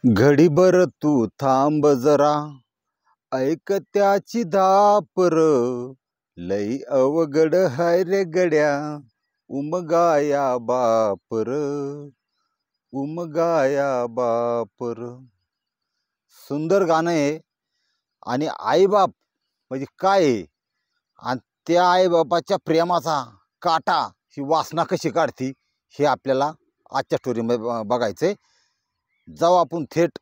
घडीभर तू थांब जरा, ऐक त्याची धापर, लई अवघड हाय रे गड्या, उमगाया बापर, उमगाया बापर. सुंदर गाणं आहे. आणि आईबाप म्हणजे काय आहे आणि त्या आईबापाच्या प्रेमाचा काटा ही वासना कशी काढती हे आपल्याला आजच्या स्टोरीमध्ये बघायचंय. जाऊ आपण थेट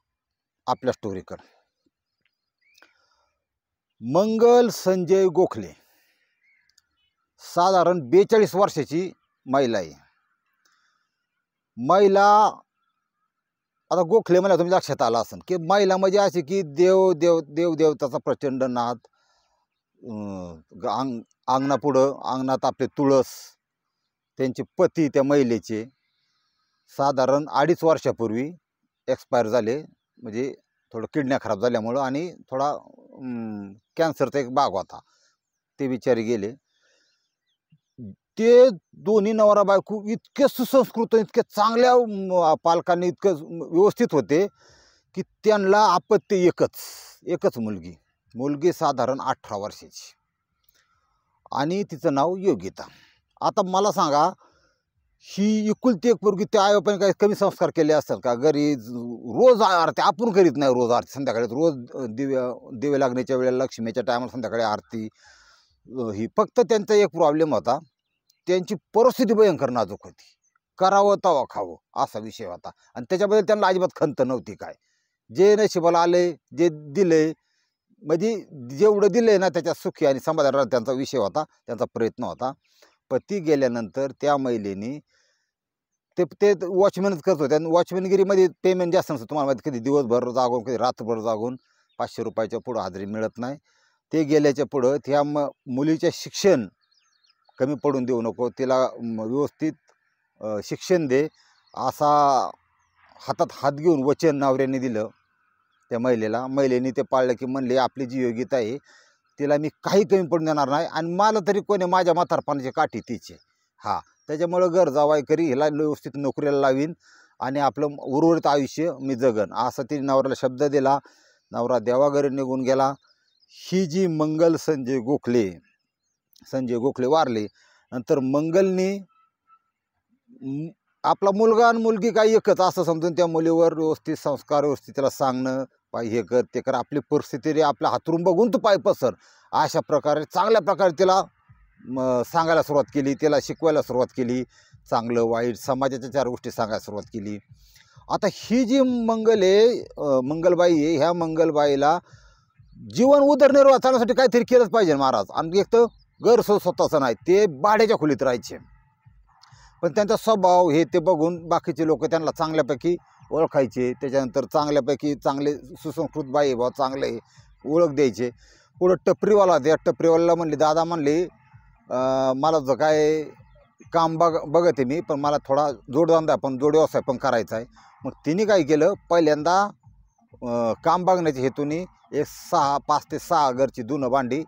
आपल्या स्टोरीकडे. मंगल संजय गोखले साधारण 42 वर्षाची महिला आहे. महिला आता गोखले मला तुम्ही लक्षात आला असेल की महिला म्हणजे अशी की देवदेवताचा प्रचंड नाद. अंगणात आपले तुळस. त्यांचे पती त्या महिलेचे साधारण 2.5 वर्षापूर्वी एक्सपायर झाले. म्हणजे थोडं किडन्या खराब झाल्यामुळं आणि थोडा कॅन्सरचा एक भाग होता, ते बिचारी गेले. ते दोन्ही नवरा बायको इतके सुसंस्कृत, इतके चांगल्या पालकांनी, इतकं व्यवस्थित होते की त्यांना अपत्य एकच मुलगी साधारण 18 वर्षाची आणि तिचं नाव योगिता. आता मला सांगा, ही एकुलती एक पोरगी, त्या आईबापाने काही कमी संस्कार केले असतात का? घरी रोज आरती आपण करीत नाही, रोज आरती संध्याकाळी, रोज दिवे लागण्याच्या वेळेला, लक्ष्मीच्या टायमाला संध्याकाळी आरती. ही फक्त त्यांचा एक प्रॉब्लेम होता, त्यांची परिस्थिती भयंकर नाजूक होती. करावं तवा खावं असा विषय होता आणि त्याच्याबद्दल त्यांना अजिबात खंत नव्हती. काय जे नशिबाला आले, जे दिले, म्हणजे जेवढं दिले ना त्याच्यात सुखी आणि समाधान त्यांचा विषय होता, त्यांचा प्रयत्न होता. पती गेल्यानंतर त्या महिलेने ते वॉचमॅनच करत होते आणि वॉचमॅनगिरीमध्ये पेमेंट जास्त नसतं. तुम्हाला माहिती, कधी दिवसभर जागून कधी रात्रभर जागून 500 रुपयाच्या पुढं हजेरी मिळत नाही. ते गेल्याच्या पुढं त्या मुलीचे शिक्षण कमी पडून देऊ नको, तिला व्यवस्थित शिक्षण दे, असा हातात हात घेऊन वचन नवऱ्याने दिलं त्या महिलेला. महिलेने ते पाळलं की म्हणले, आपली जी योगिता आहे तिला मी काही कमी पडून देणार नाही आणि मला तरी कोणी माझ्या म्हातारपणाची काठी तिचे. त्याच्यामुळं घर जावाई करी, हिला व्यवस्थित नोकरीला लावीन आणि आपलं उर्वरित आयुष्य मी जगन, असा तिने नवऱ्याला शब्द दिला. नवरा देवाघरी निघून गेला. ही जी मंगल संजय गोखले वारले. नंतर मंगलनी आपला मुलगा आणि मुलगी काही एकच असं समजून त्या मुलीवर व्यवस्थित संस्कार, व्यवस्थित त्याला सांगणं, पाय हे कर ते कर, आपली परिस्थिती आपल्या हातरून बघून तू पाय पसर, अशा प्रकारे चांगल्या प्रकारे तिला सांगायला सुरुवात केली, तिला शिकवायला सुरुवात केली, चांगलं वाईट समाजाच्या 4 गोष्टी सांगायला सुरुवात केली. आता ही जी मंगलबाई आहे, ह्या मंगलबाईला जीवन उदरनिर्वाह चालण्यासाठी काहीतरी केलंच पाहिजे महाराज. आणि एक तर घर स्वतःचं नाही, ते भाड्याच्या खोलीत राहायचे. पण त्यांचा स्वभाव हे ते बघून बाकीचे लोक त्यांना चांगल्यापैकी ओळखायचे. त्याच्यानंतर चांगले सुसंस्कृत बाई भाऊ चांगले ओळख द्यायचे. पुढं टपरीवाला, त्या टपरीवाल्याला म्हणले, दादा म्हणले, मला जर काय काम बघते मी, पण मला थोडा जोडधंदा पण जोड व्यवसाय पण करायचा आहे. मग तिने काय केलं, पहिल्यांदा काम बघण्याच्या हेतूने 5 ते 6 घरची धुणं भांडी,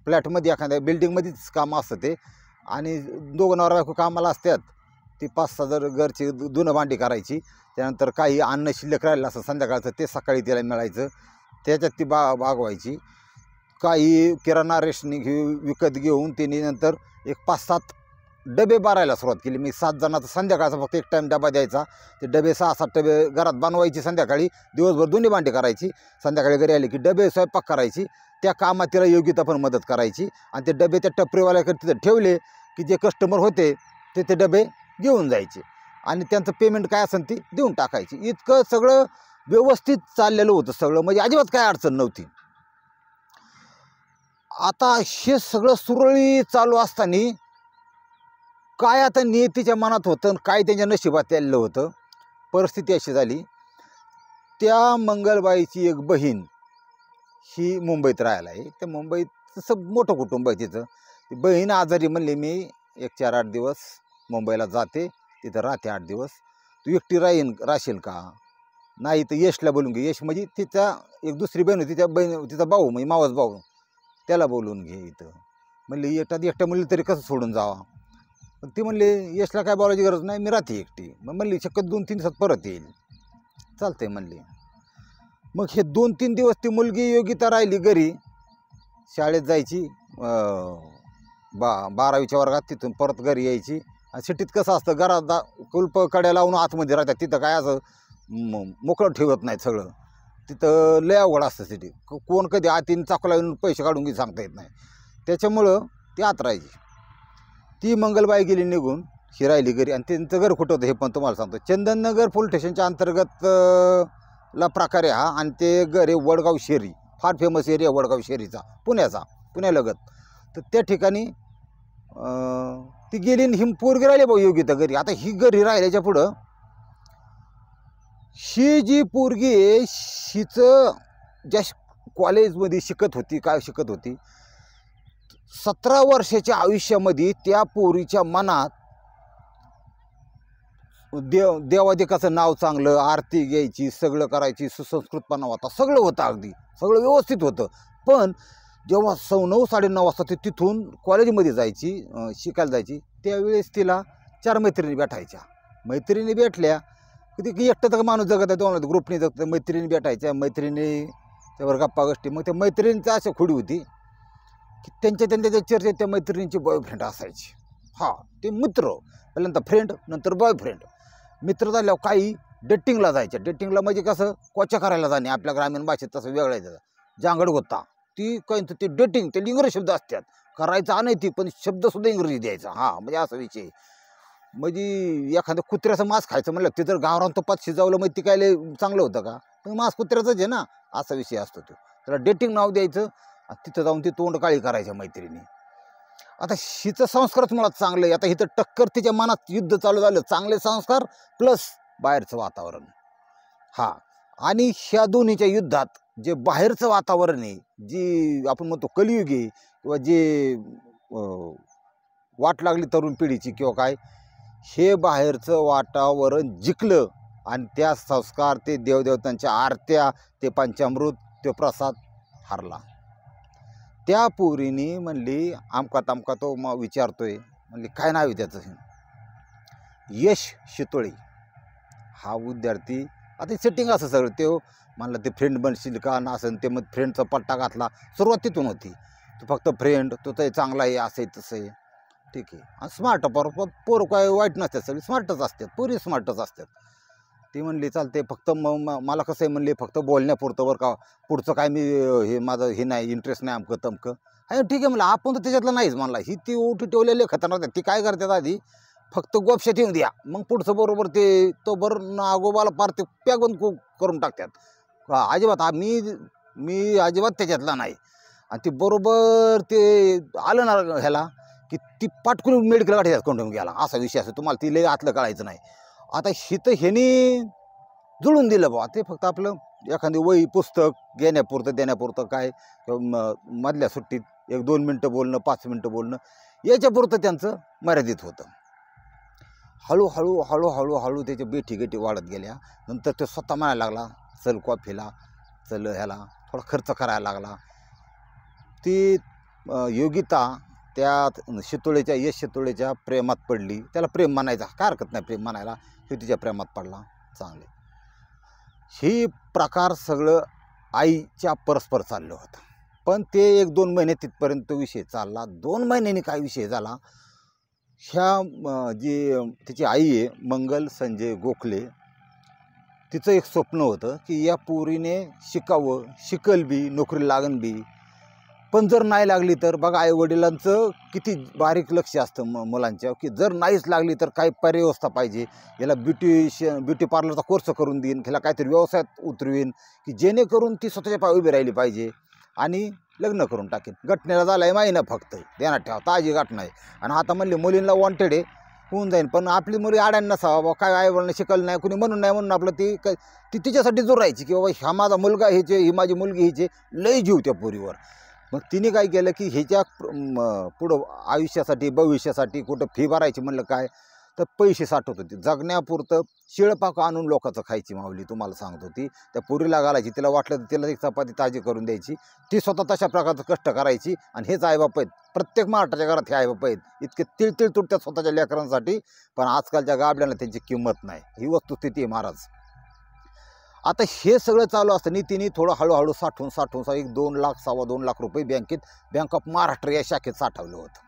फ्लॅटमध्ये एखाद्या बिल्डिंगमध्येच काम असतं ते, आणि 2 नवरा बायको कामाला असतात, ती 5-6 घरची धुणं भांडी करायची. त्यानंतर काही अन्न शिल्लक राहिलं असं संध्याकाळचं, ते सकाळी तिला मिळायचं, त्याच्यात ती भागवायची. काही किराणा रेशनिंग विकत घेऊन तिने नंतर एक 5-7 डबे भरायला सुरुवात केली. मी 7 जणांचा संध्याकाळचा फक्त एक टाईम डबा द्यायचा. ते डबे 6-7 डबे घरात बनवायची, संध्याकाळी दिवसभर धुणी भांडी करायची, संध्याकाळी घरी आली की डबे स्वयंपाक करायची. त्या कामात तिला योगिता पण मदत करायची. आणि ते डबे त्या टपरीवाल्याकडे तिथं ठेवले की जे कस्टमर होते ते डबे घेऊन जायचे आणि त्यांचं पेमेंट काय असेल ती देऊन टाकायची. इतकं सगळं व्यवस्थित चाललेलं होतं सगळं, म्हणजे अजिबात काय अडचण नव्हती. आता हे सगळं सुरळीत चालू असताना काय आता नियतीच्या मनात होतं, काय त्यांच्या नशिबात आलेलं होतं. परिस्थिती अशी झाली, त्या मंगलबाईची एक बहीण ही मुंबईत राहायला आहे. त्या मुंबईत तसं मोठं कुटुंब आहे तिचं. ती बहीण आजारी, म्हणली मी एक 4-8 दिवस मुंबईला जाते, तिथं राहते 8 दिवस, तू एकटी राहशील का? नाही तर यशला बोलून घे. यश म्हणजे तिचा एक दुसरी बहीण होती, तिचा भाऊ म्हणजे मावस भाऊ, त्याला बोलून घे इथं. म्हणली एकट्या मुली तरी कसं सोडून जावा? पण ती म्हणली, यशला काय बोलायची गरज नाही, मी राहते एकटी. मग म्हणली शक्यत 2-3 दिवसात परत येईल. चालतंय म्हणली. मग हे 2-3 दिवस ती मुलगी योगिता राहिली घरी, शाळेत जायची 12वीच्या वर्गात, तिथून परत घरी यायची. आणि सिटीत कसं असतं, घरात कुलप कड्या लावून आतमध्ये राहतात, तिथं काय असं मोकळं ठेवत नाहीत सगळं, तिथं लय अवघड असतं सिटी. कोण कधी आतीन चाकूला येऊन पैसे काढून घे सांगता येत नाही, त्याच्यामुळं ती आत राहायची. ती मंगलबाई गेली निघून, ही राहिली घरी. आणि त्यांचं घर कुठं होतं हे पण तुम्हाला सांगतो. चंदननगर पोलीस स्टेशनच्या अंतर्गत ला प्रकार आहे हा. आणि ते घर आहे वडगाव शेरी, फार फेमस एरिया वडगाव शेरीचा, पुण्यालगत. तर त्या ठिकाणी ती गेली आणि ही पोरगी राहिली भाऊ योगिता घरी. आता ही घरी राहिल्याच्या पुढं ही जी पोरगी आहे, हिचं ज्या कॉलेजमध्ये शिकत होती, काय शिकत होती, 17 वर्षाच्या आयुष्यामध्ये त्या पोरीच्या मनात देवादिकाचं नाव चांगलं, आरती घ्यायची, सगळं करायची, सुसंस्कृतपणा होता, सगळं होतं, अगदी सगळं व्यवस्थित होतं. पण जेव्हा 9-9:30 वाजता ती तिथून कॉलेजमध्ये जायची, शिकायला जायची, त्यावेळेस तिला 4 मैत्रिणी भेटायच्या. मैत्रिणी भेटल्या की एकटं तर माणूस जगत आहे, दोन ग्रुपने जगतं. मैत्रिणी भेटायच्या, मैत्रिणी त्यावर गप्पा गोष्टी. मग त्या मैत्रिणींची अशी खोडी होती की त्यांच्या चर्चेत त्या मैत्रिणींची बॉयफ्रेंड असायची. हां, ते मित्र, पहिल्यांदा फ्रेंड, नंतर बॉयफ्रेंड. मित्र झाल्यावर काही डेटिंगला जायच्या. डेटिंगला म्हणजे कसं, कोचा करायला जाणे, आपल्या ग्रामीण भाषेत तसं वेगळं आहे, जांगड होता. ती काही ते डेटिंग, ते इंग्रजी शब्द असतात, करायचा नाही ती, पण शब्दसुद्धा इंग्रजी द्यायचा. हां, म्हणजे असा विषय. म्हणजे एखादं कुत्र्याचं मांस खायचं म्हणलं, ते जर गावरान तुपात शिजवलं मग ती काय चांगलं होतं का? पण मांस कुत्र्याचंच आहे ना, असा विषय असतो तो. त्याला डेटिंग नाव द्यायचं, तिथं जाऊन ती तोंड काळी करायच्या मैत्रिणी. आता हिचं संस्कारच मुळात चांगलं आहे. आता हिचं टक्कर, तिच्या मनात युद्ध चालू झालं, चांगले संस्कार प्लस बाहेरचं वातावरण. हां, आणि ह्या दोन्हीच्या युद्धात जे बाहेरचं वातावरण आहे, जी आपण म्हणतो कलियुगी, किंवा जे वाट लागली तरुण पिढीची किंवा काय, हे बाहेरचं वातावरण जिंकलं. आणि त्या संस्कार, ते देवदेवतांच्या आरत्या, ते पंचामृत, ते प्रसाद हरला. त्या पोरीने म्हणली, आमका तो मग विचारतोय, म्हणली काय नाव आहे त्याचं? यश शितोळे हा विद्यार्थी. आता सेटिंग असं सगळं, ते म्हणलं ते फ्रेंड बनशील का नसेल, ते मग फ्रेंडचा पट्टा घातला. सुरुवात तिथून होती, तो फक्त फ्रेंड, तो तर चांगला आहे, असं आहे तसं आहे, ठीक आहे. आणि स्मार्ट पोरं काय वाईट नसतात, सगळे स्मार्टच असतात, पोरी स्मार्टच असतात. ती म्हणली चालते, फक्त मला कसं आहे म्हणले, फक्त बोलण्यापुरतं बरं का, पुढचं काय मी हे माझं हे नाही, इंटरेस्ट नाही, अमकं तमकं आहे, ठीक आहे म्हणलं. आपण तर त्याच्यातलं नाहीच म्हणला. ही ती ओटी ठेवलेले खतरनाक. ती काय करतात, आधी फक्त गोपशात येऊन द्या, मग पुढचं बरोबर ते तो बरं नागोबाला पार ते पॅक बंद करून टाकतात. अजिबात मी अजिबात त्याच्यातला नाही. आणि ती बरोबर ते आलं ना ह्याला की ती पाटकून मेडिकल गाठी कोंडून गेला, असा विषय असतो. तुम्हाला ती लय आतलं कळायचं नाही. आता हिथं ह्यानी जुळून दिलं बा, ते फक्त आपलं एखादी वही पुस्तक घेण्यापुरतं देण्यापुरतं, काय मधल्या सुट्टीत 1-2 मिनटं बोलणं, 5 मिनटं बोलणं, याच्यापुरतं त्यांचं मर्यादित होतं. हळूहळू त्याच्या बेटी वाढत गेल्या. नंतर तो स्वतः म्हणायला लागला, चल कॉफीला, चल ह्याला, थोडा खर्च करायला लागला. ती योगिता त्या यश शितोळेच्या प्रेमात पडली. त्याला प्रेम म्हणायचा काय हरकत नाही, प्रेम म्हणायला. हे तिच्या प्रेमात पडला. चांगले ही प्रकार सगळं आईच्या परस्पर चाललं होतं. पण ते 1-2 महिने तिथपर्यंत विषय चालला. 2 महिन्यांनी काय विषय झाला, ह्या जी तिची आई आहे मंगल संजय गोखले, तिचं एक स्वप्न होतं की या पोरीने शिकावं, शिकल बी, नोकरी लागन बी. पण जर नाही लागली तर बघा, आईवडिलांचं किती बारीक लक्ष असतं मुलांच्या, की जर नाहीच लागली तर काय पर्यवस्था पाहिजे. याला ब्युटी पार्लरचा कोर्स करून देईन, ह्याला काहीतरी व्यवसायात उतरवीन, की जेणेकरून ती स्वतःच्या पाय उभी राहिली पाहिजे. आणि लग्न करून टाकेन. घटनेला झाला आहे महिना फक्त, ध्यानात ठेवा, ताजी घटना आहे. आणि आता म्हणले मुलींना वॉन्टेड आहे, होऊन जाईन. पण आपली मुली आड्यांना नसावा, काय आईवडिलांना शिकलं नाही, कुणी म्हणून नाही म्हणून आपलं ती तिच्यासाठी जोरायची की बाबा हा माझा मुलगा ह्याचे, ही माझी मुलगी हिचे, लई जीव त्या पोरीवर. मग तिने काय केलं की ह्याच्या पुढं आयुष्यासाठी, भविष्यासाठी कुठं फी भरायची म्हणलं काय, तर पैसे साठवत होती. जगण्यापुरतं शिळपाक आणून लोकांचं खायची माऊली, तुम्हाला सांगत होती. त्या पोरीला घालायची, तिला वाटलं तर तिला एक चपाती ताजी करून द्यायची. ती स्वतः तशा प्रकारचं कष्ट करायची. आणि हेच आईबाप आहेत, प्रत्येक महाराष्ट्राच्या घरात हे आईबाप आहेत, इतके तिळतिळ तुटतात स्वतःच्या लेकरांसाठी. पण आजकालच्या गाबड्यांना त्यांची किंमत नाही. ही वस्तुस्थिती आहे महाराज. आता हे सगळं चालू असताना तिने थोडं हळूहळू साठवून एक 2 लाख 2.25 लाख रुपये बँक ऑफ महाराष्ट्र या शाखेत साठवलं होतं.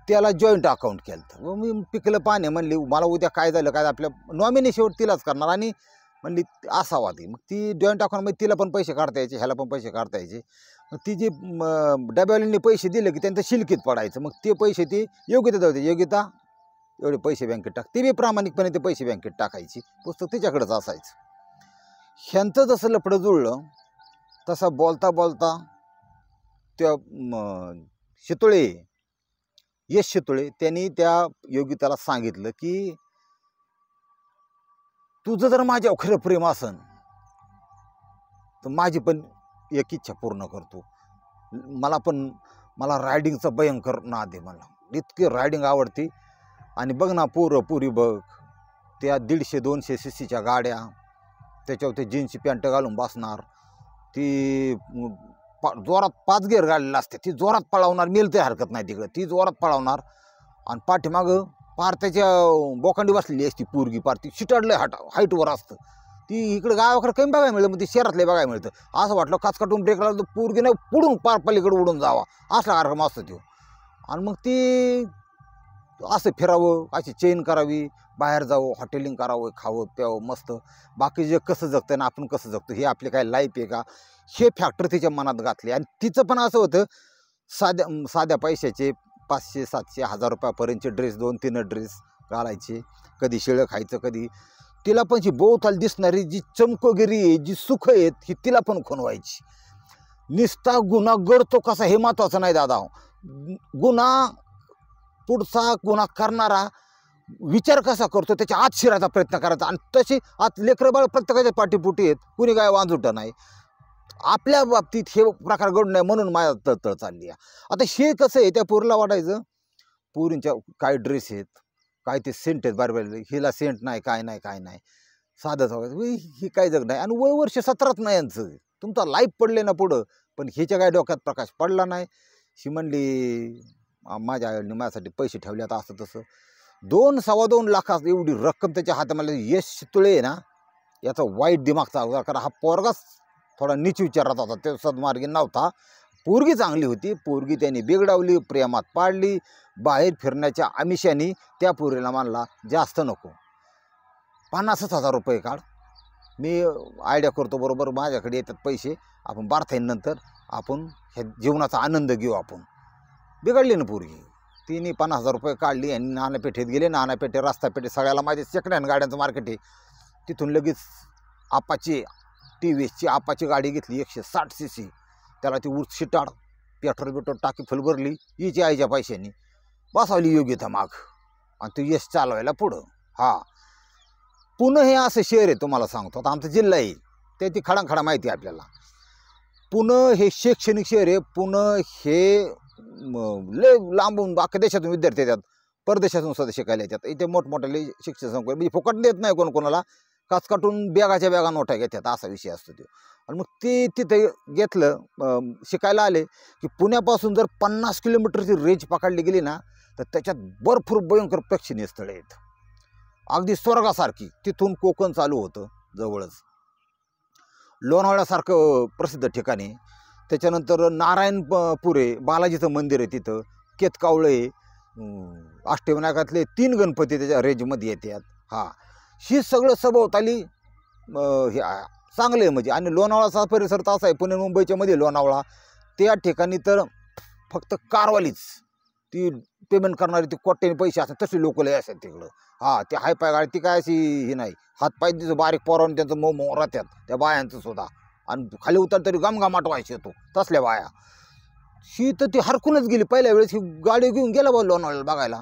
त्याला जॉईंट अकाउंट केलं. मग मी पिकलं पाणी म्हणली मला उद्या काय झालं काय आपल्या नॉमिनी शेवट तिलाच करणार आणि म्हणली असावा ती. मग ती जॉईंट अकाउंटमध्ये तिला पण पैसे काढता यायचे, ह्याला पण पैसे काढता यायचे. मग ती जी डब्यावाल्यांनी पैसे दिले की त्यांचं शिलकीत पडायचं. मग ते पैसे ती योगिता जाऊ दे, योगिता एवढे पैसे बँकेत टाक. ती बी प्रामाणिकपणे ते पैसे बँकेत टाकायची. पुस्तक तिच्याकडेच असायचं. ह्यांचं जसं लफडं जुळलं तसं बोलता बोलता त्या यश शितोळे त्यांनी त्या योगिताला सांगितलं की तुझं जर माझ्यावर खरं प्रेम असन तर माझी पण एक इच्छा पूर्ण करतो. मला रायडिंगचा भयंकर नाद आहे. मला इतकी रायडिंग आवडते. आणि बघ ना पुरी बघ त्या 150-200 सीसीच्या गाड्या, त्याच्यावर ते जीन्सची पॅन्ट घालून बसणार, ती जोरात 5 गेअर गाडलेला असते, ती जोरात पळवणार, मिळते हरकत नाही तिकडे, ती जोरात पळवणार. आणि पाठीमागं पार त्याच्या बोकांडी बसलेली असती पोरगी, पार ती चिटाडलं हाईटवर असतं. ती इकडे गावाकडे कमी बघायला मिळतं, मग ती शहरातले बघायला मिळतं. असं वाटलं काचकाटून ब्रेक लागला तर पोरगी नाही पुढून पार पलीकडे उडून जावा, असला कार्यक्रम असतो तो. आणि मग ती असं फिरावं, अशी चेन करावी, बाहेर जावं, हॉटेलिंग करावं, खावं प्यावं मस्त. बाकी जे कसं जगतं ना आपण कसं जगतो, हे आपली काय लाईफ आहे का, हे फॅक्टर तिच्या मनात घातले. आणि तिचं पण असं होतं, साध्या पैशाचे 500, 700, 1000 रुपयापर्यंतचे ड्रेस, 2-3 ड्रेस घालायचे, कधी शिळं खायचं, कधी. तिला पण जी बोवताल दिसणारी जी चमकोगिरी आहे, जी सुख आहेत, ही तिला पण खुणवायची. निस्ता गुन्हा घडतो कसा हे महत्त्वाचं नाही दादा. पुढचा गुन्हा करणारा विचार कसा करतो त्याच्या आत शिरायचा प्रयत्न करायचा. आणि तशी आत लेकरं बाळ प्रत्येकाच्या पाठीपुटी आहेत, कुणी काय वांजुटं नाही. आपल्या बाबतीत हे प्रकार घडू नये म्हणून माझ्या तळतळ चालली आहे. आता हे कसं आहे, त्या पोरीला वाटायचं पोरींच्या काय ड्रेस आहेत, काय ते सेंट आहेत बार, हिला सेंट नाही, काय नाही, साधंच व्हायचं, ही काय जग नाही. आणि वर्ष 17 नाही यांचं, तुमचा लाईफ पडले ना पुढं. पण हिच्या काय डोक्यात प्रकाश पडला नाही. ही म्हणली माझ्या आईने माझ्यासाठी पैसे ठेवले, आता असं तसं 2-2.25 लाख एवढी रक्कम त्याच्या हातामध्ये. यश शितोळे आहे ना, याचा वाईट दिमाग चालू, कारण हा पोरगाच थोडा नीच विचारात होता, ते सद्मार्गी नव्हता. पोरगी चांगली होती, पोरगी त्यांनी बिघडावली, प्रेमात पाडली. बाहेर फिरण्याच्या आमिषाने त्या पोरीला मानला जास्त नको, 50,000 रुपये काढ, मी आयडिया करतो बरोबर, माझ्याकडे येतात पैसे, आपण बारथाईनंतर आपण ह्या जीवनाचा आनंद घेऊ. आपण बिघडली ना पोरगी. तिने 50,000 रुपये काढली आणि नानापेठेत गेले. नानापेठे, रस्तापेठे सगळ्याला माझे सेकंड हँड गाड्यांचं मार्केट आहे. तिथून लगेच आपाची TVSची आपाची गाडी घेतली, 160 cc. त्याला ती उर्च शिटाड, पेट्रोल टाकी फुल भरली, हिची आईच्या पैशांनी बसवली योग्यता माग, आणि ते यश चालवायला पुढं. पुणे हे असं शहर आहे, तुम्हाला सांगतो, आता आमचा जिल्हा आहे, ते ती खडाखडा माहिती आहे आपल्याला. पुणे हे शैक्षणिक शहर आहे. पुणे हे लय लांबून अख्ख्या देशातून विद्यार्थी येतात, परदेशातून सुद्धा शिकायला येतात. इथे मोठमोठ्याले शिक्षण संकुल, म्हणजे फुकट देत नाही कोणाला, काचकाटून बॅगाच्या बॅगा नोटा घेतात, असा विषय असतो तो. आणि मग ते तिथे घेतलं, शिकायला आले की पुण्यापासून जर 50 किलोमीटरची रेंज पकडली गेली ना, तर त्याच्यात भरपूर भयंकर प्रेक्षणीय स्थळे आहेत, अगदी स्वर्गासारखी. तिथून कोकण चालू होतं जवळच, लोणावळ्यासारखं प्रसिद्ध ठिकाणी. त्याच्यानंतर नारायणपूर आहे, बालाजीचं मंदिर आहे तिथं, केतकावळे, अष्टविनायकातले 3 गणपती त्याच्या रेंजमध्ये येतात. ही सगळं सभोवताली हे चांगलं आहे म्हणजे. आणि लोणावळाचा परिसर तर असा आहे, पुणे मुंबईच्या मध्ये लोणावळा, त्या ठिकाणी तर फक्त कारवालीच ती पेमेंट करणारी, ती कोट्याने पैसे असतात तसे लोक लय असतात तिकडं. ते हाय पाय गाडी, ती काय अशी ही नाही, हातपाय तिचं बारीक पोरावून त्यांचं मऊ राहतात त्या बायांचं सुद्धा. आणि खाली उतर तरी गमगमाट व्हायचे येतो तसल्या बाया. ही तर ती हरकूनच गेली पहिल्या वेळेस, ही गाडी घेऊन गेला बा लोणावळ्याला बघायला.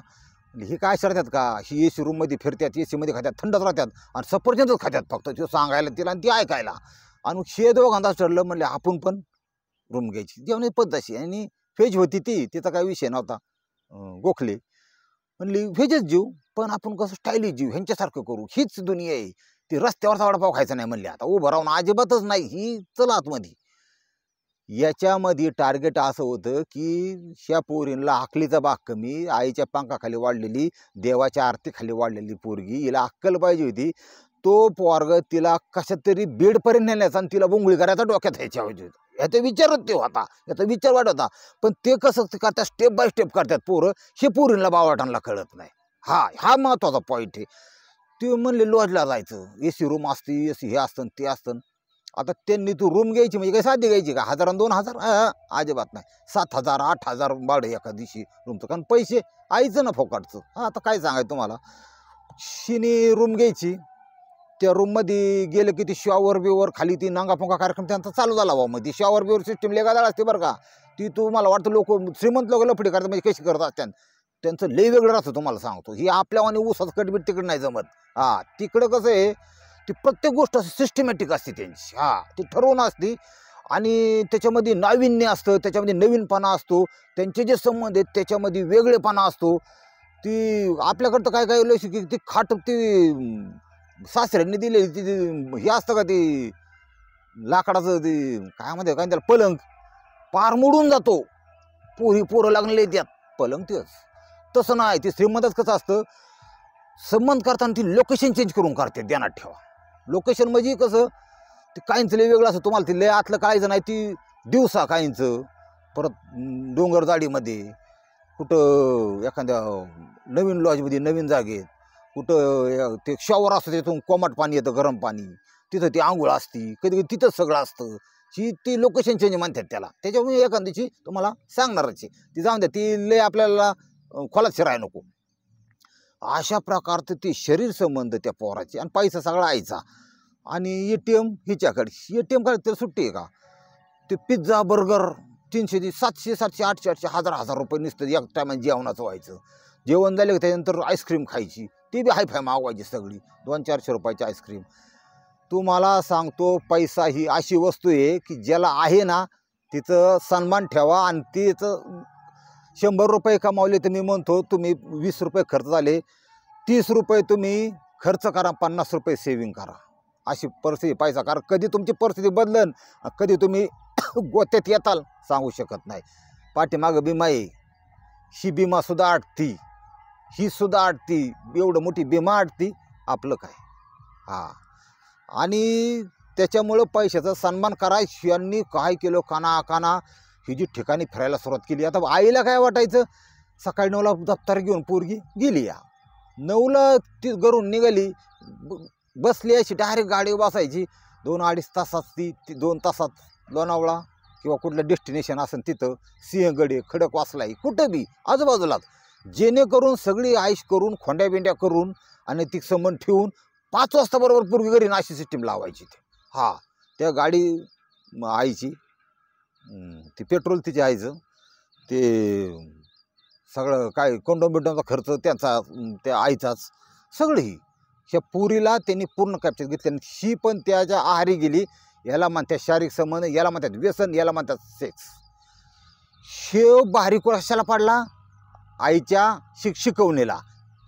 ही काय करतात का, ही AC रूममध्ये फिरतात, AC मध्ये खात्यात, थंडच राहतात, आणि सफरचंदच खात्यात फक्त, तो सांगायला तिला आणि ती ऐकायला. आणि हे दोघांनाच ठरलं, म्हणले आपण पण रूम घ्यायची. जेवण पद्धतशी आणि व्हेज होती ती, तिचा काही विषय नव्हता. गोखले म्हणली व्हेजच जीव, पण आपण कसं स्टायलिश जीव, ह्यांच्यासारखं करू, हीच दुनिया आहे. ती रस्त्यावरचा वडापाव खायचा नाही म्हणले, आता उभं राहून अजिबातच नाही, ही चला आतमध्ये. याच्यामध्ये टार्गेट असं होतं की ह्या पोरींला अकलीचा भाग कमी, आईच्या पंखाखाली वाढलेली, देवाच्या आरतीखाली वाढलेली पोरगी, हिला अक्कल पाहिजे होती. तो पोरग तिला कशा तरी बेडपर्यंत नेण्याचा आणि तिला बोंगळी करायचा डोक्यात ह्याचा विचारच ते होता, याचा विचार वाट होता. पण ते कसं करतात, स्टेप बाय स्टेप करतात पोरं, हे पोरींना बावटांना कळत नाही. हा महत्वाचा पॉईंट आहे. ते म्हणले लॉजला जायचं, AC रूम असते, AC हे असतं ते असतं. आता त्यांनी तू रूम घ्यायची म्हणजे काय साधी घ्यायची का 1000 आणि 2000? अजिबात नाही. 7000 8000 भाडं एका दिवशी रूमचं, कारण पैसे आईचं ना फोकाटचं. आता काय सांगायचं तुम्हाला, शिनी रूम घ्यायची, त्या रूममध्ये गेलं की ती शॉवर बिवर खाली ती नांगापोंगा कार्यक्रम त्यांचा चालू झाला बा. मध्ये शॉवर बिवर सिस्टीम लेगादाळ असते बरं का. ती तुम्हाला वाटतं लोक श्रीमंत लोक लफडी करतात म्हणजे कशी करत असतात, त्यांचं लय वेगळं राहतं तुम्हाला सांगतो. ही आपल्यावानी ऊसाचं कटबीट तिकडे नाही जमत. तिकडं कसं आहे, ती प्रत्येक गोष्ट सिस्टमॅटिक असते त्यांची. ती ठरवून असते आणि त्याच्यामध्ये नाविन्य असतं, त्याच्यामध्ये नवीनपणा असतो, त्यांचे जे संबंध आहेत त्याच्यामध्ये वेगळेपणा असतो. ती आपल्याकडं काय काय लय की ती खाट ती सासऱ्यांनी दिलेली ती हे असतं का, ती लाकडाचं ती काय म्हणते काय त्याला, पलंग पार मोडून जातो. पोरं लागलेले त्यात पलंग तेच. तसं नाही, ते श्रीमंतच कसं असतं, संबंध करताना ती लोकेशन चेंज करून करते. ध्यानात ठेवा, लोकेशन म्हणजे कसं, ते काहींचं लय वेगळं असतं. तुम्हाला ती लय आतलं कळायचं नाही, ती दिवसा काहींचं, परत डोंगर जाडीमध्ये कुठं एखाद्या नवीन लॉजमध्ये नवीन जागेत, कुठं ते शॉवर असतं तिथून कोमट पाणी येतं, गरम पाणी, तिथं ती आंघोळ असती, कधी कधी तिथंच सगळं असतं. ती लोकेशन चेंज म्हणतात त्याला. त्याच्यामुळे एखाद्याची तुम्हाला सांगणारच आहे ती, जाऊन द्या, ती लय आपल्याला खोलात शिराय नको. अशा प्रकारचं ते शरीर संबंध त्या पोराचे, आणि पैसा सगळा आईचा. आणि ATM हिच्याकडे, ATM काय तर सुट्टी आहे का, ते पिझ्झा बर्गर 300 700 700 800 800 1000 रुपये नुसतं एक टायमा जेवणाचं व्हायचं. जेवण झालं की त्याच्यानंतर आईस्क्रीम खायची, ती बी हायफाय मागवायची सगळी, 200-400 रुपयाची आईस्क्रीम. तुम्हाला सांगतो, पैसा ही अशी वस्तू आहे की ज्याला आहे ना तिचं सन्मान ठेवा. आणि तिचं 100 रुपये कमावले तर मी म्हणतो तुम्ही 20 रुपये खर्च झाले, 30 रुपये तुम्ही खर्च करा, 50 रुपये सेविंग करा. अशी परिस्थिती पैसा, कारण कधी तुमची परिस्थिती बदलन, कधी तुम्ही गोत्यात येताल सांगू शकत नाही. पाठीमागं बिमा आहे, ही बिमा सुद्धा आटती, ही सुद्धा आटती, एवढं मोठी बिमा आटती, आपलं काय. आणि त्याच्यामुळं पैशाचा सन्मान करा. यांनी काय केलं, काना ही जी ठिकाणी फिरायला सुरुवात केली. आता आईला काय वाटायचं, सकाळी 9ला दप्तर घेऊन पोरगी गेली, 9ला ती घरून निघाली, बसली अशी डायरेक्ट गाडी बसायची, 2-2.5 तासात ती 2 तासात लोणावळा किंवा कुठलं डेस्टिनेशन असेल तिथं, सिंहगड, खडकवासला, कुठं बी आजूबाजूलाच, जेणेकरून सगळी आईश करून खोंड्या बिंड्या करून आणि ती संबंध ठेवून 5 वाजता बरोबर पूर्वी घरी अशी सिस्टीम लावायची. त्या गाडी आईची, ती पेट्रोल तिच्या आईचं, ते सगळं काय कोंडोम बिंडोमचा खर्च त्यांचा, त्या आईचाच, सगळं ही ह्या पुरीला त्यांनी पूर्ण कॅप्चर घेतले. ही पण त्याच्या आहारी गेली. याला म्हणतात शारीरिक संबंध, याला म्हणतात व्यसन, याला म्हणतात सेक्स. शेव बाहेरी कशाला पडला, आईच्या शिकवणीला.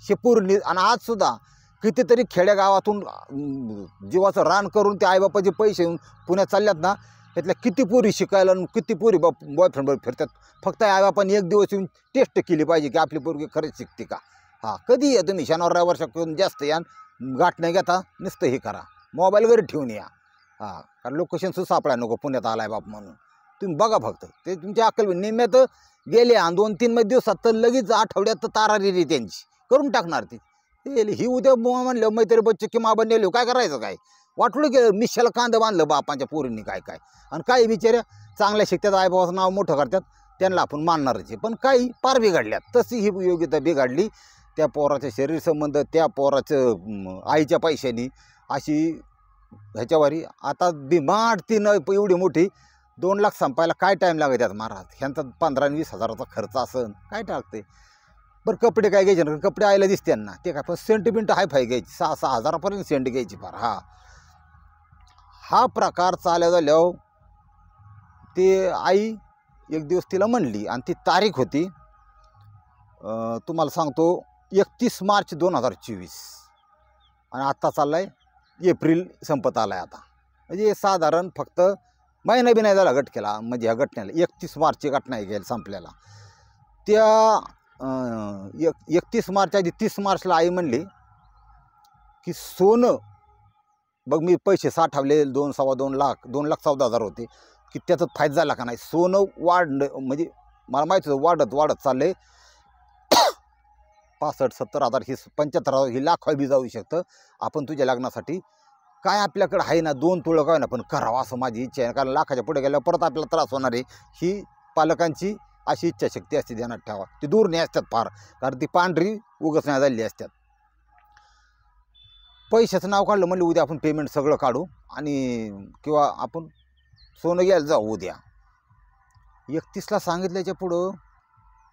हे पूर्ण. आणि आज सुद्धा कितीतरी खेड्यागावातून जीवाचं रान करून ते आईबापाचे पैसे येऊन पुण्यात चालल्यात ना, त्यातल्या किती पोरी शिकायला, किती पोरी बॉयफ्रेंडवर फिरतात. फक्त आईबापाने एक दिवस येऊन टेस्ट केली पाहिजे की आपली पोरगी खरंच शिकते का. कधी या तुम्ही शनिवार वर्षाकडून जास्त या, गाठ नाही घेता, नुसतं हे करा, मोबाईल घरी ठेवून या. कारण लोकेशन सुद्धा सापडा नको पुण्यात आलाय बाप म्हणून. तुम्ही बघा फक्त, ते तुमच्या अक्कल निम्म्यात गेले, आणि 2-3 दिवसात तर लगेच आठवड्यात तर तारारी त्यांची करून टाकणार ती. ही उद्या म्हणलं मैत्री बच्चे की माबा नेलो, काय करायचं, काय वाटलं की मिशाला कांदा बांधलं बापांच्या पोरींनी काय. आणि काही बिचाऱ्या चांगल्या शिकतात, आईबाबाचं नाव मोठं करतात, त्यांना आपण मानणारच आहे. पण काही पार बिघडल्यात. तशी ही योग्यता बिघडली. त्या पोराचे शरीर संबंध, त्या पोराचं आईच्या पैशानी, अशी ह्याच्यावारी. आता बिमाट तीन एवढी मोठी 2 लाख संपायला काय टाईम लागत आहेत महाराज. ह्यांचा 15-20 हजाराचा खर्च असन, काय टाकते. बरं कपडे काय घ्यायचे ना, कपडे आयला दिसते ना ते काय, पण सेंट हाय घ्यायची, 6-6 हजारापर्यंत सेंट घ्यायची फार. हा प्रकार चालू झाल्यावर ते आई एक दिवस तिला म्हणली, आणि ती तारीख होती, तुम्हाला सांगतो 31 मार्च 2024, आणि आत्ता चाललाय एप्रिल संपत आलाय आता. म्हणजे साधारण फक्त महिना बी नाही झाला घटकेला, म्हणजे ह्या घटनेला 31 मार्चची घटना गेली संपल्याला. त्या 31 मार्च आधी 30 मार्चला आई म्हणली की सोनं बघ मी पैसे साठवले 2-2.25 लाख, 2,14,000 होते, की त्याचा फायदा झाला का नाही. सोनं वाढणं म्हणजे मला माहिती होतं वाढत चाललंय. 65-70 हजार ही 75,000 ही लाख बी जाऊ शकतं. आपण तुझ्या लग्नासाठी काय आपल्याकडे आहे ना 2 तोळं काय ना पण करावं असं माझी इच्छा आहे. कारण लाखाच्या पुढे गेल्यावर परत आपल्याला त्रास होणार आहे. ही पालकांची अशी इच्छाशक्ती असते, ध्यानात ठेवा. ती दूर नाही असतात फार, कारण ती पांढरी उगाच नाही झालेली असतात. पैशाचं नाव काढलं म्हणलं उद्या आपण पेमेंट सगळं काढू आणि किंवा आपण सोनं घ्यायला जाऊ उद्या. 31ला सांगितल्याच्या पुढं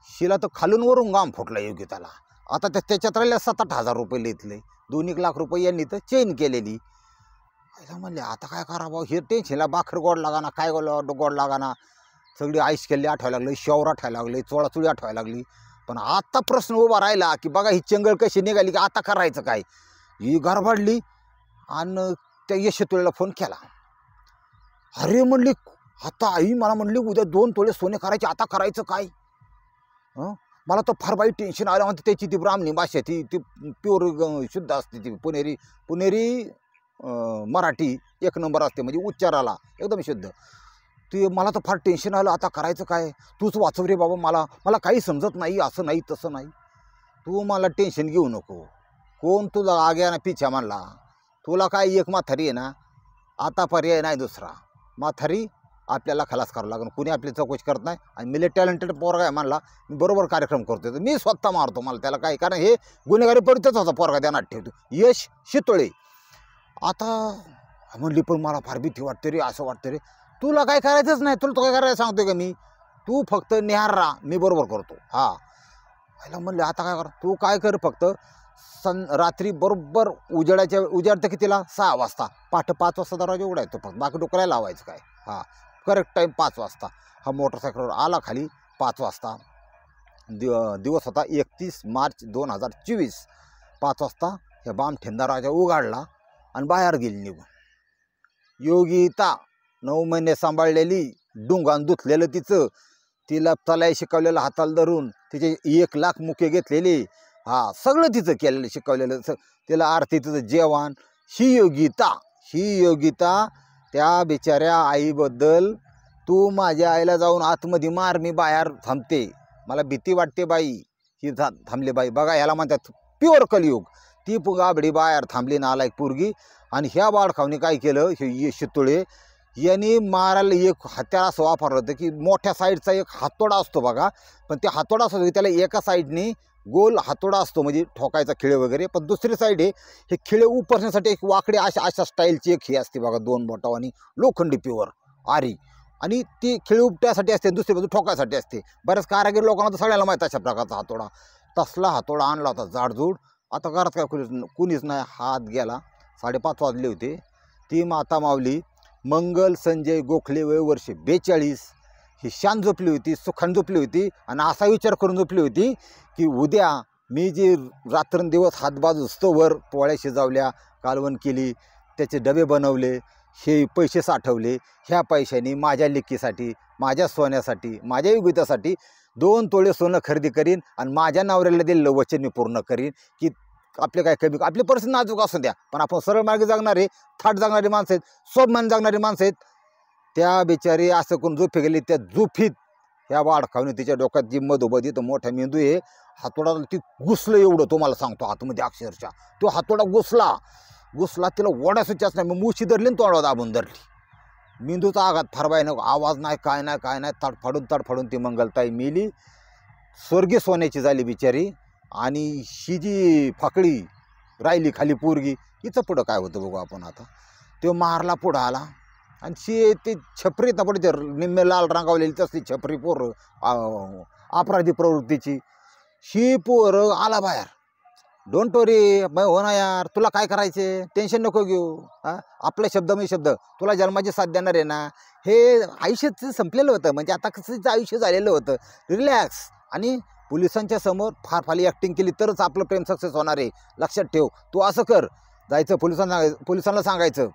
शिला तर खालून वरून घाम फुटला योगिताला. आता त्याच्यात राहिल्या 7-8 हजार रुपये लिहितले. 2-1 लाख रुपये यांनी तर चेन केलेली. म्हणले आता काय करावं, हे टेन्शनला बाखर गोड लागाना, काय गोड लागाना. सगळी आईस केली आठवायला लागली, शौर आठवायला लागले, चोळाचुळी आठवायला लागली. पण आता प्रश्न उभा राहिला की बघा ही चंगळ कशी निघाली की आता करायचं काय. ही गरबडली आणि त्या यशतुळेला फोन केला. अरे म्हणली आता आई मला म्हणली उद्या 2 तोळे सोने करायचे, आता करायचं काय. मला तर फार बाई टेन्शन आलं. म्हणते त्याची ती ब्राह्मणी भाषा ती प्युअर शुद्ध असते, ती पुणेरी मराठी 1 नंबर असते, म्हणजे उच्चाराला एकदम शुद्ध. ते मला तर फार टेन्शन आलं, आता करायचं काय. तूच वाचव रे बाबा, मला काही समजत नाही, असं नाही तसं नाही. तू मला टेन्शन घेऊ नको. कोण तुला आग्या ना पिछा म्हणला. तुला काय एक म्हातारी आहे ना, आता पर्याय नाही दुसरा. म्हातारी आपल्याला खलास करावं लागेल. कुणी आपली चौकशी करत नाही. आणि मी टॅलेंटेड पोरगा आहे म्हणला, मी बरोबर कार्यक्रम करतो, मी स्वतः मारतो. मला त्याला काय, कारण हे गुन्हेगारी परिचयच होता पोरगा ध्यानात ठेवतो. यश शितोळे. आता म्हणली पण मला फार भीती वाटते रे, असं वाटतं रे. तुला काय करायचंच नाही, तुला तो काय करायला सांगतोय का मी. तू फक्त निहार राहा, मी बरोबर करतो. हा म्हणले आता काय कर, तू काय कर फक्त रात्री बरोबर उजाडतं की तिला 6 वाजता, पहाटे 5 वाजता दरवाजा उघडायचं फक्त, बाकी डोक्याला लावायचं काय. करेक्ट टाईम 5 वाजता. हा मोटरसायकलवर आला खाली 5 वाजता. दिवस होता 31 मार्च 2024. 5 वाजता ह्या बामठेंदा राजा उघडला आणि बाहेर गेली निघून. योगिता 9 महिने सांभाळलेली, डुंगान धुतलेलं तिचं, तिला तलाई शिकवलेलं हाताला धरून, तिचे 1 लाख मुके घेतलेले, सगळं तिचं केलेलं शिकवलेलं, तिला आरती तिचं जेवण. ही योगिता त्या बिचाऱ्या आईबद्दल, तू माझ्या आईला जाऊन आतमध्ये मार, मी बाहेर थांबते, मला भीती वाटते बाई. ही थांबले बाई. बघा ह्याला म्हणतात प्युअर कलियुग. ती गाबडी बाहेर थांबली नालायक पोरगी. आणि ह्या बाळखावनी काय केलं, हे शितोळे यांनी मारायला एक हत्यार असं वापरलं होतं की मोठ्या साईडचा एक हातोडा असतो बघा, पण ते हातोडा असतो त्याला एका साईडनी गोल हातोडा असतो म्हणजे ठोकायचा खिळे वगैरे, पण दुसरी साईड हे खिळे उपसण्यासाठी एक वाकडे अशा स्टाईलची एक ही असते बघा, 2 बोटावानी लोखंडी प्युअर आरी, आणि ती खिळे उपट्यासाठी असते, दुसरी बाजू ठोकायसाठी असते. बऱ्याच कारागीर लोकांना तर सगळ्याला माहीत अशा प्रकारचा हातोडा. तसला हातोडा आणला होता जाडजूड. आता घरात काय कुणीच नाही. हात गेला. 5:30 वाजले होते. ती माता माऊली मंगल संजय गोखले वय वर्ष 42 ही शान झोपली होती, सुखान झोपली होती. आणि असा विचार करून झोपली होती की उद्या मी जी रात्रंदिवस हातबाजू स्तोवर पोळ्या शिजवल्या, कालवण केली, त्याचे डबे बनवले, हे पैसे साठवले, ह्या पैशांनी माझ्या लेकीसाठी, माझ्या सोन्यासाठी, माझ्या योगितासाठी 2 तोळे सोनं खरेदी करीन आणि माझ्या नवऱ्याला दिलेलं वचन मी पूर्ण करीन. की आपले काय कमी, आपली परिस्थिती नाजूक असू द्या, पण आपण सरळ मार्गे जगणारे, थाट जगणारी माणसं आहेत, स्वाभिमान जगणारी माणसं आहेत. त्या बिचारी असं करून झोपी गेली. त्या झोपीत ह्या वाढखावणी तिच्या डोक्यात जी मधोमधी तर मोठा मेंदू आहे, हातोडा ती घुसलं एवढं तुम्हाला सांगतो आतमध्ये अक्षरशः. तो हातोडा घुसला तिला ओढ्यासुच्याच नाही, मग मुशी धरली आणि तोंडावर दाबून धरली. मेंदूचा आघात फार बाय नको, आवाज नाही काय नाही, तडफाडून ती मंगलताई मेली. स्वर्गीय सोन्याची झाली बिचारी. आणि ही जी फाकडी राहिली खाली पोरगी, हिचं पुढं काय होतं बघू आपण आता. तो मारला, पुढं आला आणि ती छपरी तपडी निम्मे लाल रंगावलेली तसली छपरी पोरं, अपराधी प्रवृत्तीची. ही पोरं आला बाहेर. डोंट वरी हो ना यार, तुला काय करायचे, टेन्शन नको घेऊ. आपला शब्द मी शब्द, तुला जन्माची साथ देणार आहे ना. हे आयुष्याचं संपलेलं होतं, म्हणजे आता कसं आयुष्य झालेलं होतं. रिलॅक्स. आणि पोलिसांच्या समोर फार ॲक्टिंग केली तरच आपलं प्रेम सक्सेस होणार आहे, लक्षात ठेव. तू असं कर, जायचं पोलिसांना सांगायचं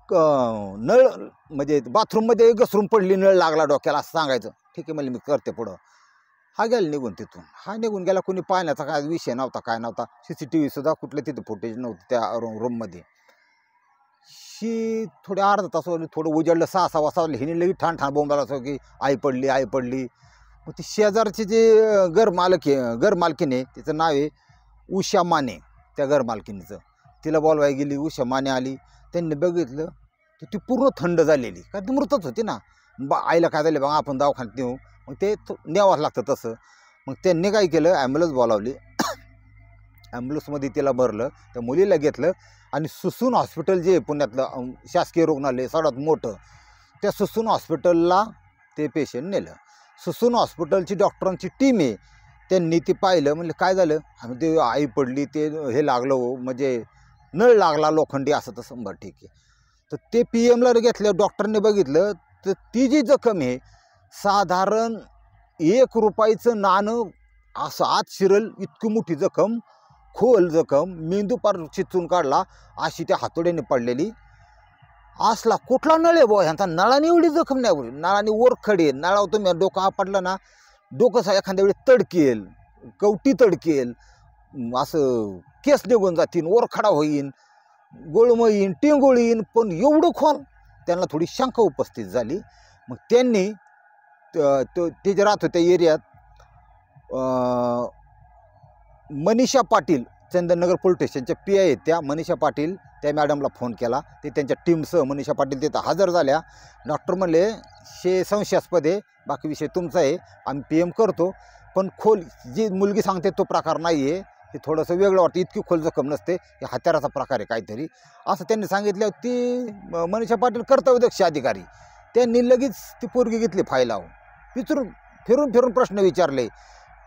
नळ म्हणजे बाथरूममध्ये घसरून पडली, नळ लागला डोक्याला, असं सांगायचं. ठीक आहे म्हणलं मी करते पुढं. हा गेला निघून तिथून. हा निघून गेला. कोणी पाहण्याचा काय विषय नव्हता, काय नव्हता. CCTV सुद्धा कुठले तिथे फुटेज नव्हते त्या रूममध्ये. ही थोड्या अर्धा तास थोडं उजाडलं 6-6 वाजता हिने लगी ठाण ठाण बोंबाला असं की आई पडली आई पडली. मग ती शेजारचे जे घरमालकीने तिचं नाव आहे उषा माने, त्या घरमालकीनीचं तिला बोलवायला गेली. उषा माने आली, त्यांनी बघितलं तर ती पूर्ण थंड झालेली, काय ती मृतच होती ना. आईला काय झालं बघा, आपण दवाखान्यात नेऊ. मग ते न्यावंच लागतं तसं. मग त्यांनी काय केलं, ॲम्ब्युलन्स बोलावली. ॲम्ब्युलन्समध्ये तिला भरलं, त्या मुलीला घेतलं आणि सुसून हॉस्पिटल जे पुण्यातलं शासकीय रुग्णालय सगळ्यात मोठं, त्या सुसून हॉस्पिटलला ते पेशंट नेलं. सुसून हॉस्पिटलची डॉक्टरांची टीम आहे, त्यांनी ती पाहिलं. म्हणलं काय झालं, आम्ही ते आई पडली, ते हे लागलं म्हणजे नळ लागला लोखंडी असं तसं. बरं ठीक आहे. तर ते PM ला घेतलं, डॉक्टरने बघितलं तर ती जी जखम आहे साधारण 1 रुपयाचं नाणं असं आत शिरल इतकी मोठी जखम, खोल जखम, मेंदू पार चिचून काढला अशी त्या हातोड्याने पडलेली. असला कुठला नळ आहे बुवा ह्यांचा, नळाने एवढी जखम नाही बोलली. नळाने वर खडे, नळावर तुम्ही डोकं आपटलं ना, डोकं एखाद्या वेळी तडकेल, कवटी तडकेल, असं केस निघून जातील, वरखडा होईन, गोळमं येईन, टेंगोळ येईन. पण एवढं खोल, त्यांना थोडी शंका उपस्थित झाली. मग त्यांनी ते जे राहत होत्या एरियात मनीषा पाटील, चंदननगर पोलीस स्टेशनच्या PI आहेत त्या मनीषा पाटील, त्या मॅडमला फोन केला. ते त्यांच्या टीमसह मनीषा पाटील तिथं हजर झाल्या. डॉक्टर म्हणले हे संशयास्पद आहे, बाकी विषय तुमचा आहे, आम्ही PM करतो, पण खोल जी मुलगी सांगते तो प्रकार नाही आहे, हे थोडंसं वेगळं वाटतं, इतकी खोल जखम नसते, हे हत्याराचा प्रकार आहे काहीतरी असं त्यांनी सांगितलं. ती मनीषा पाटील कर्तव्यदक्ष अधिकारी, त्यांनी लगेच ती पोरगी घेतली फायलावून, विचारून फिरून फिरून प्रश्न विचारले.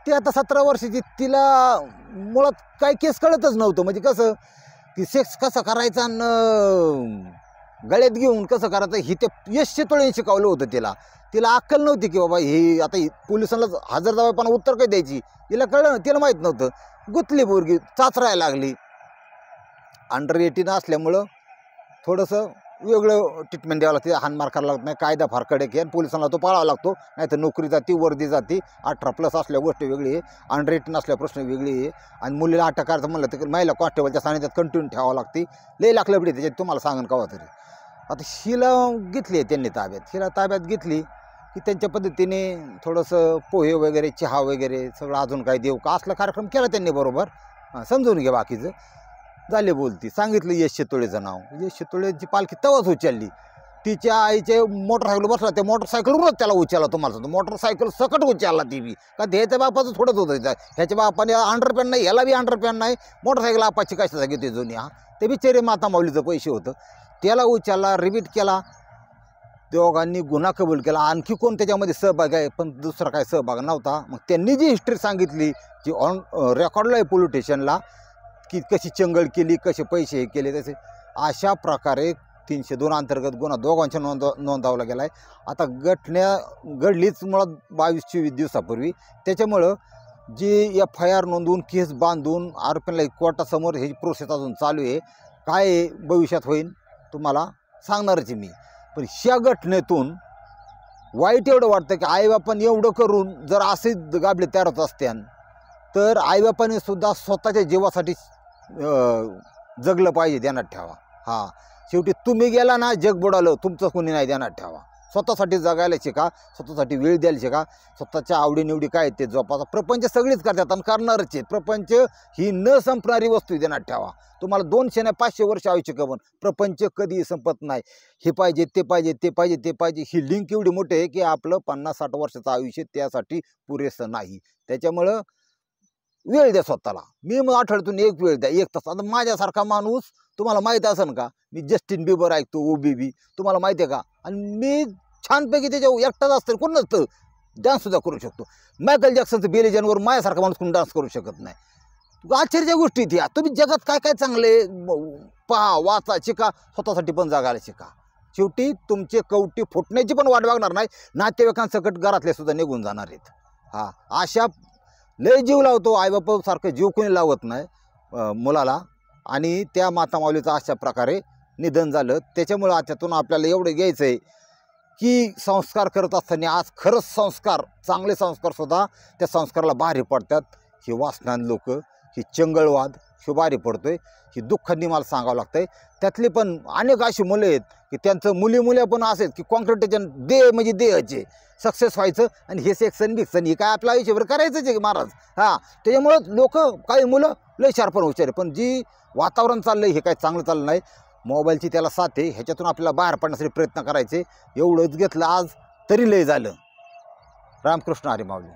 ती आता 17 वर्षाची, तिला मुळात काय केस कळतच नव्हतं. म्हणजे कसं की सेक्स कसा करायचा आणि गळ्यात घेऊन कसं करायचं हे ते यश चितोळेने शिकवलं होतं तिला. तिला अक्कल नव्हती की बाबा हे आता पोलिसांना हजर जावेपणा उत्तर काय द्यायची, तिला कळलं ना, तिला माहीत नव्हतं. गुतली पोरगी, चाचरायला लागली. अंडर 18 असल्यामुळं थोडंसं वेगळं ट्रीटमेंट द्यावं लागते, हानमार करावं लागत नाही, कायदा फार कडक आहे आणि पोलिसांना तो पाळावा लागतो, नाही तर नोकरी जाती, वर्दी जाती. 18+ असल्या गोष्ट वेगळी आहे, अंडर 18 असल्या प्रश्न वेगळी आहे. आणि मुलीला अटक करायचं म्हणलं तर महिला कॉन्स्टेबलच्या सानिध्यात कंटिन्यू ठेवावं लागते, लई लाख लबडी त्याच्यात, तुम्हाला सांगन कवा तरी. आता हिला घेतली आहे त्यांनी ताब्यात, हिला ताब्यात घेतली की त्यांच्या पद्धतीने थोडंसं पोहे वगैरे, चहा वगैरे सगळं अजून काही देऊ का असला कार्यक्रम केला त्यांनी बरोबर. समजून घ्या बाकीचं. झाले बोलती, सांगितलं यश चितोळेचं नाव. यश चितोळेची पालखी तेव्हाच उचलली. तिच्या आईचे मोटरसायकल बसला, त्या मोटरसायकलवरच त्याला उचलला. तुम्हाला सांगतो मोटरसायकल सकट उचलला ती बी, का ह्याच्या बापाचं थोडंच होतं. ह्याच्या बापाने अंडरपॅन नाही, ह्याला बी अंडरपॅन नाही, मोटरसायकल आपाची कशाला घेते जुनी. हा ते बिचारे माता माऊलीचं पैसे होतं, त्याला उचलला, रिपीट केला. दोघांनी गुन्हा कबूल केला. आणखी कोण त्याच्यामध्ये सहभाग आहे, पण दुसरा काय सहभाग नव्हता. मग त्यांनी जी हिस्ट्री सांगितली जी ऑन रेकॉर्डला आहे पोलीस स्टेशनला, की कशी चंगळ केली, कसे पैसे हे केले, तसे अशा प्रकारे 302 अंतर्गत गुन्हा दोघांच्या नोंदवला गेला आहे. आता घटना घडलीच मुळात 22-24 दिवसापूर्वी. त्याच्यामुळं जी FIR नोंदवून केस बांधून आरोपींना कोर्टासमोर ही प्रोसेस अजून चालू आहे. काय भविष्यात होईल तुम्हाला सांगणारच मी. पण ह्या घटनेतून वाईट एवढं वाटतं की आईबापांनी एवढं करून जर असे गाबले तयार होत असत्यान तर आईबापांनी सुद्धा स्वतःच्या जीवासाठी जगलं पाहिजे, ध्यानात ठेवा. हां, शेवटी तुम्ही गेला ना, जग बुडालं, तुमचं कोणी नाही, ध्यानात ठेवा. स्वतःसाठी जगायला शिका, स्वतःसाठी वेळ द्यायला शिका, स्वतःच्या आवडीनिवडी काय ते जोपासा. प्रपंच सगळीच करतात आणि करणारच आहेत. प्रपंच ही न संपणारी वस्तू, ध्यानात ठेवा. तुम्हाला 200 नाही 500 वर्ष आयुष्य कमवून प्रपंच कधीही संपत नाही. हे पाहिजे, ते पाहिजे, ते पाहिजे, ते पाहिजे, ही लिंक एवढी मोठी आहे की आपलं 50-60 वर्षाचं आयुष्य त्यासाठी पुरेसं नाही. त्याच्यामुळं वेळ द्या स्वतःला. मी मग आठवड्यातून एक वेळ द्या, 1 तास. आता माझ्यासारखा माणूस तुम्हाला माहीत असेल का, मी जस्टिन बिबर ऐकतो, OBB, तुम्हाला माहिती आहे का. आणि मी छानपैकी त्याच्या एकटाच असतं, कोण नसतं, डान्ससुद्धा करू शकतो. मायकल जॅक्सनचं बेली जनवर माझ्यासारखा माणूस कोण डान्स करू शकत नाही. आश्चर्याच्या गोष्टी ती. तुम्ही जगात काय काय चांगले पहा, वाचा, शिका, स्वतःसाठी पण जगायला शिका. शेवटी तुमचे कवटी फुटण्याची पण वाट बघणार नाही, नातेवाईकांसकट घरातले सुद्धा निघून जाणार आहेत. हा, अशा लय जीव लावतो, आईबापासारखं जीव कोणी लावत नाही मुलाला. आणि त्या माता माऊलीचं अशा प्रकारे निधन झालं. त्याच्यामुळं त्यातून आपल्याला एवढं घ्यायचं आहे की संस्कार करत असताना आज खरंच संस्कार, चांगले संस्कारसुद्धा त्या संस्काराला बाहेर पडतात. हे वासनान लोक, हे चंगळवाद, शुभारी पडतोय ही दुःखाने मला सांगावं लागतंय. त्यातले पण अनेक अशी मुलं आहेत की त्यांचं मुली पण असेल की कॉन्क्रिटेशन देह म्हणजे देहाचे सक्सेस व्हायचं आणि हे सेक्शन बिक्सन हे काय आपलं आयुष्यभर करायचंच आहे की महाराज. हां, त्याच्यामुळं लोक काही मुलं लय शार्पण हुशार आहे, पण जी वातावरण चाललं आहे हे काय चांगलं चाललं नाही. मोबाईलची त्याला साथ आहे, ह्याच्यातून आपल्याला बाहेर पडण्यासाठी प्रयत्न करायचे. एवढंच घेतलं आज तरी लय झालं. रामकृष्ण हरी माऊली.